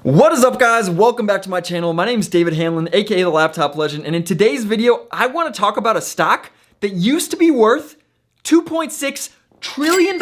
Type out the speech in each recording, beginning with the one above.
What is up, guys? Welcome back to my channel. My name is David Hanlon, aka the Laptop Legend, and in today's video, I want to talk about a stock that used to be worth $2.6 trillion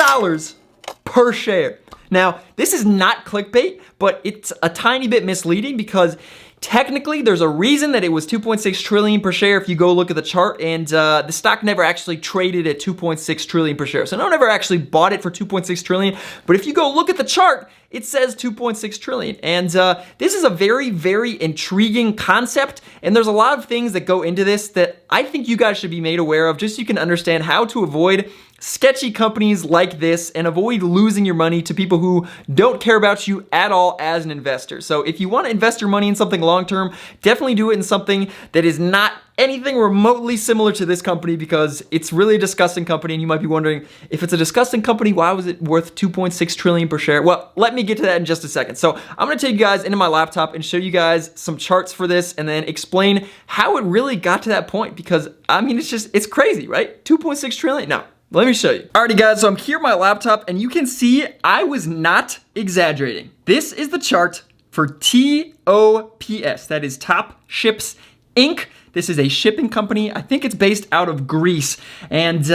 per share. Now, this is not clickbait, but it's a tiny bit misleading because technically there's a reason that it was 2.6 trillion per share if you go look at the chart, and the stock never actually traded at 2.6 trillion per share. So no one ever actually bought it for 2.6 trillion, but if you go look at the chart, it says 2.6 trillion. And this is a very, very intriguing concept, and there's a lot of things that go into this that I think you guys should be made aware of just so you can understand how to avoid sketchy companies like this and avoid losing your money to people who don't care about you at all as an investor. So if you want to invest your money in something long-term, definitely do it in something that is not anything remotely similar to this company, because it's really a disgusting company. And you might be wondering, if it's a disgusting company, why was it worth 2.6 trillion per share? Well, let me get to that in just a second. So I'm going to take you guys into my laptop and show you guys some charts for this and then explain how it really got to that point, because I mean, it's crazy, right? 2.6 trillion. Now, let me show you. Alrighty, guys, so I'm here on my laptop, and you can see I was not exaggerating. This is the chart for TOPS, that is Top Ships Inc. This is a shipping company. I think it's based out of Greece. And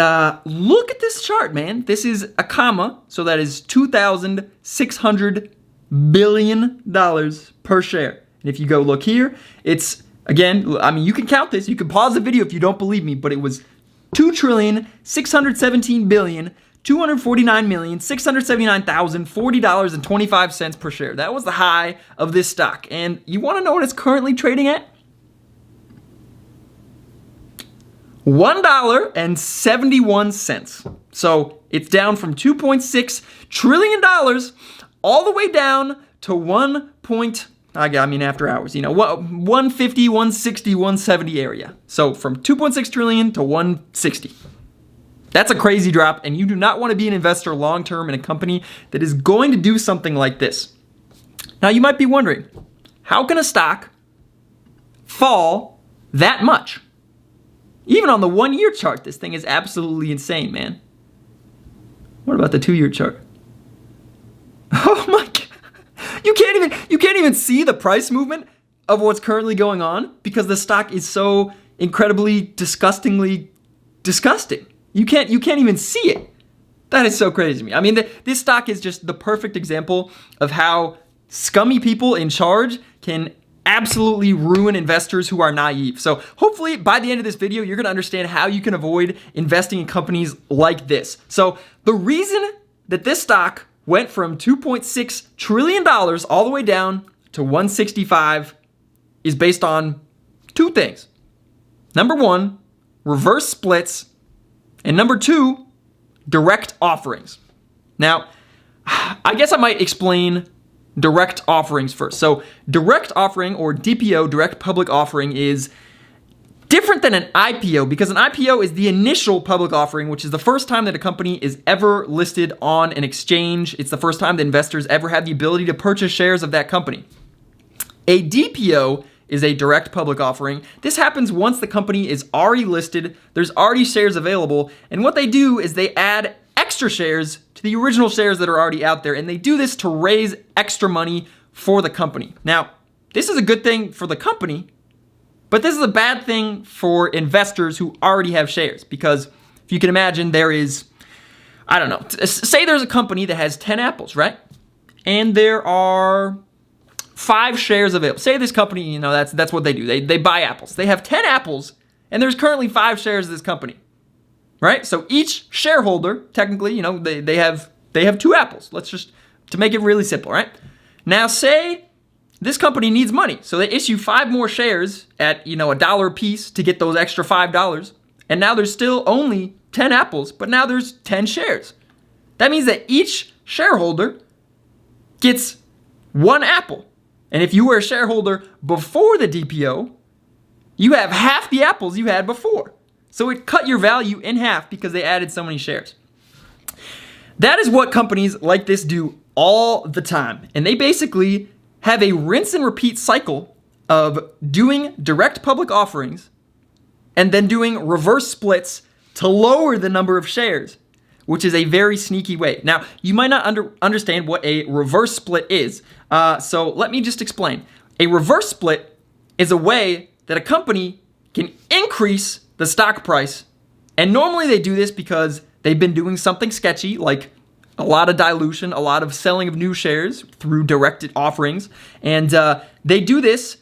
look at this chart, man. This is a comma, so that is $2,600 billion per share. And if you go look here, it's, again, I mean, you can count this. You can pause the video if you don't believe me, but it was $2,617,249,679,040.25 per share. That was the high of this stock. And you want to know what it's currently trading at? $1.71. So it's down from $2.6 trillion all the way down to after hours, 150, 160, 170 area. So from 2.6 trillion to 160. That's a crazy drop, and you do not want to be an investor long-term in a company that is going to do something like this. Now, you might be wondering, how can a stock fall that much? Even on the 1-year chart, this thing is absolutely insane, man. What about the 2-year chart? Oh my God. You can't even see the price movement of what's currently going on because the stock is so incredibly disgustingly disgusting. You can't even see it. That is so crazy to me. I mean, this stock is just the perfect example of how scummy people in charge can absolutely ruin investors who are naive. So hopefully by the end of this video, you're gonna understand how you can avoid investing in companies like this. So the reason that this stock went from $2.6 trillion all the way down to 165 is based on two things. Number one, reverse splits, and number two, direct offerings. Now, I guess I might explain direct offerings first. So direct offering, or DPO, direct public offering, is different than an IPO, because an IPO is the initial public offering, which is the first time that a company is ever listed on an exchange. It's the first time that investors ever have the ability to purchase shares of that company. A DPO is a direct public offering. This happens once the company is already listed, there's already shares available, and what they do is they add extra shares to the original shares that are already out there, and they do this to raise extra money for the company. Now, this is a good thing for the company, but this is a bad thing for investors who already have shares, because if you can imagine, there is, I don't know, say there's a company that has 10 apples, right? And there are 5 shares available. Say this company, that's what they do. They buy apples. They have 10 apples, and there's currently 5 shares of this company, right? So each shareholder, technically, they have 2 apples. Let's just, to make it really simple, right? Now say this company needs money, so they issue 5 more shares at, $1 a piece to get those extra $5. And now there's still only 10 apples, but now there's 10 shares. That means that each shareholder gets 1 apple. And if you were a shareholder before the DPO, you have half the apples you had before. So it cut your value in half because they added so many shares. That is what companies like this do all the time. And they basically have a rinse and repeat cycle of doing direct public offerings and then doing reverse splits to lower the number of shares. which is a very sneaky way. Now, you might not understand what a reverse split is. So let me just explain. A reverse split is a way that a company can increase the stock price. And normally they do this because they've been doing something sketchy, like a lot of dilution, a lot of selling of new shares through directed offerings. And they do this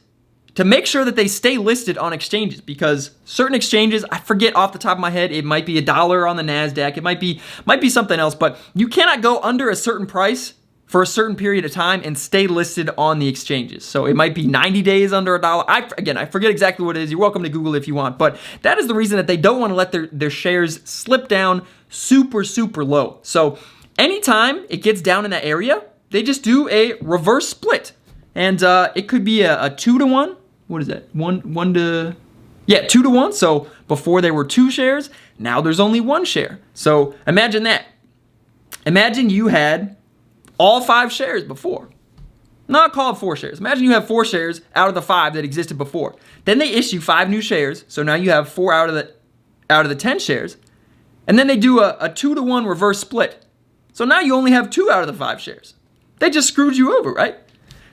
to make sure that they stay listed on exchanges, because certain exchanges, I forget off the top of my head, it might be $1 on the NASDAQ, it might be something else, but you cannot go under a certain price for a certain period of time and stay listed on the exchanges. So it might be 90 days under $1. I forget exactly what it is. You're welcome to Google if you want, but that is the reason that they don't want to let their shares slip down super, super low. So anytime it gets down in that area, they just do a reverse split. And it could be a 2-to-1. What is that? 2-to-1. So before there were 2 shares, now there's only 1 share. So imagine that. Imagine you had all 5 shares before. Not call it 4 shares. Imagine you have 4 shares out of the 5 that existed before. Then they issue 5 new shares. So now you have 4 out of the 10 shares. And then they do a 2-to-1 reverse split. So now you only have 2 out of the 5 shares. They just screwed you over, right?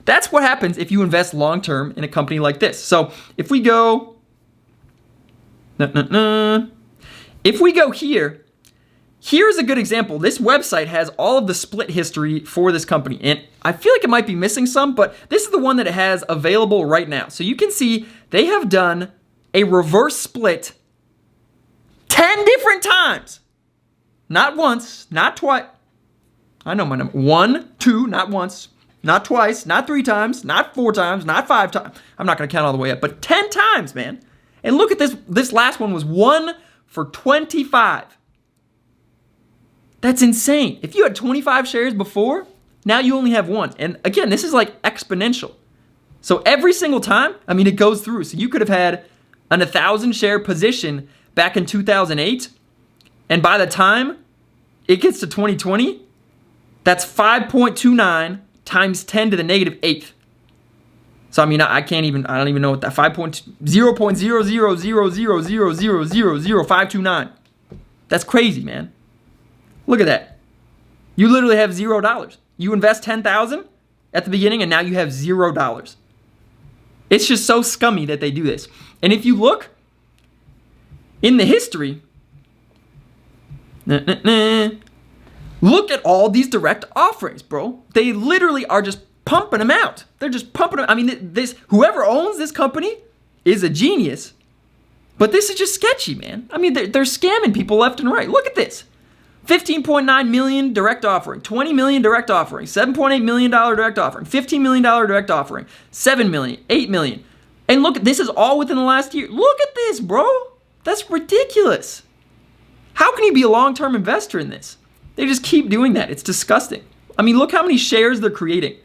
That's what happens if you invest long-term in a company like this. So if we go here, here's a good example. This website has all of the split history for this company. And I feel like it might be missing some, but this is the one that it has available right now. So you can see they have done a reverse split 10 different times. Not once, not twice. I know my number. 1, 2, not once. Not twice, not 3 times, not 4 times, not 5 times. I'm not going to count all the way up, but 10 times, man. And look at this. This last one was 1 for 25. That's insane. If you had 25 shares before, now you only have 1. And again, this is like exponential. So every single time, I mean, it goes through. So you could have had an 1,000 share position back in 2008. And by the time it gets to 2020, that's 5.29 times 10 to the negative 8th. So I mean, I don't even know what that 0.00000000529. That's crazy, man. Look at that. You literally have $0. You invest 10,000 at the beginning and now you have $0. It's just so scummy that they do this. And if you look in the history, look at all these direct offerings, bro. They literally are just pumping them out. They're just pumping them. I mean, whoever owns this company is a genius. But this is just sketchy, man. I mean, they're scamming people left and right. Look at this. 15.9 million direct offering, 20 million direct offering, $7.8 million direct offering, $15 million direct offering, 7 million, 8 million. And look, this is all within the last year. Look at this, bro. That's ridiculous. How can you be a long-term investor in this? They just keep doing that. It's disgusting. I mean, look how many shares they're creating.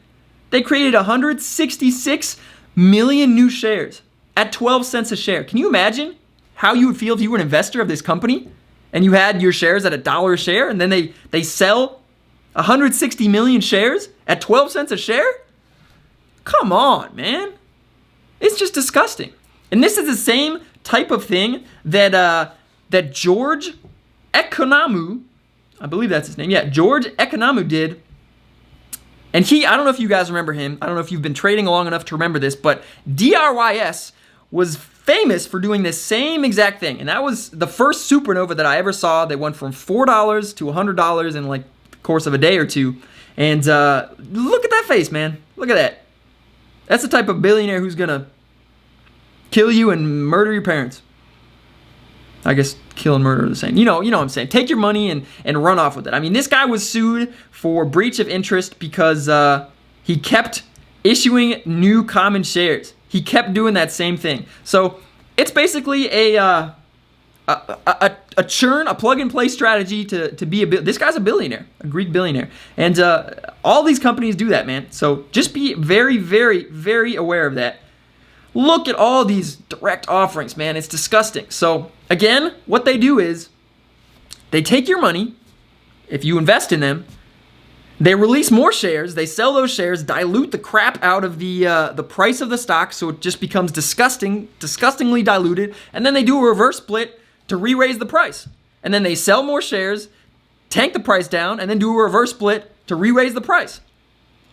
They created 166 million new shares at 12 cents a share. Can you imagine how you would feel if you were an investor of this company and you had your shares at $1 a share and then they sell 160 million shares at 12 cents a share? Come on, man. It's just disgusting. And this is the same type of thing that George Economou, I believe that's his name. Yeah, George Economou did. And I don't know if you guys remember him. I don't know if you've been trading long enough to remember this, but DRYS was famous for doing this same exact thing. And that was the first supernova that I ever saw. They went from $4 to $100 in like the course of a day or two. And look at that face, man. Look at that. That's the type of billionaire who's going to kill you and murder your parents. I guess kill and murder are the same. You know what I'm saying. Take your money and run off with it. I mean, this guy was sued for breach of interest because he kept issuing new common shares. He kept doing that same thing. So it's basically a churn, a plug-and-play strategy to be this guy's a billionaire, a Greek billionaire. And all these companies do that, man. So just be very, very, very aware of that. Look at all these direct offerings, man. It's disgusting. So again, what they do is they take your money, if you invest in them, they release more shares, they sell those shares, dilute the crap out of the price of the stock so it just becomes disgustingly diluted, and then they do a reverse split to re-raise the price. And then they sell more shares, tank the price down, and then do a reverse split to re-raise the price.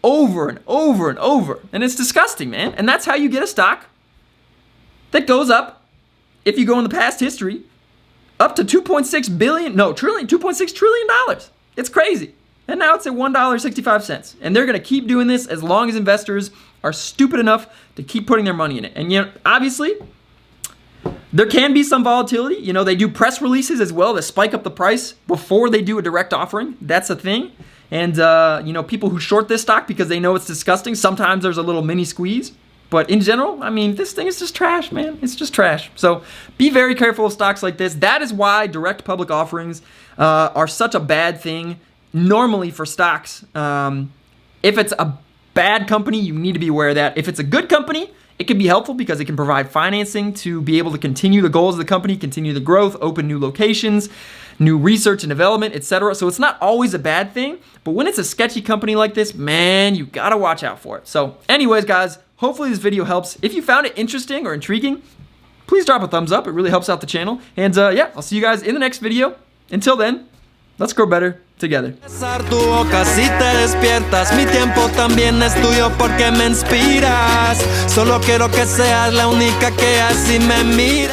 over and over and over. And it's disgusting, man. And that's how you get a stock that goes up, if you go in the past history, up to $2.6 trillion. It's crazy. And now it's at $1.65. And they're going to keep doing this as long as investors are stupid enough to keep putting their money in it. And, obviously, there can be some volatility. They do press releases as well that spike up the price before they do a direct offering. That's a thing. And, people who short this stock because they know it's disgusting, sometimes there's a little mini squeeze. But in general, this thing is just trash, man. It's just trash. So be very careful of stocks like this. That is why direct public offerings are such a bad thing normally for stocks. If it's a bad company, you need to be aware of that. If it's a good company, it can be helpful because it can provide financing to be able to continue the goals of the company, continue the growth, open new locations, new research and development, etc. So it's not always a bad thing. But when it's a sketchy company like this, man, you gotta watch out for it. So anyways, guys, hopefully this video helps. If you found it interesting or intriguing, please drop a thumbs up. It really helps out the channel. And yeah, I'll see you guys in the next video. Until then, let's grow better together. Tu boca si te despiertas, mi tiempo también es tuyo porque me inspiras. Solo quiero que seas la única que así me mira.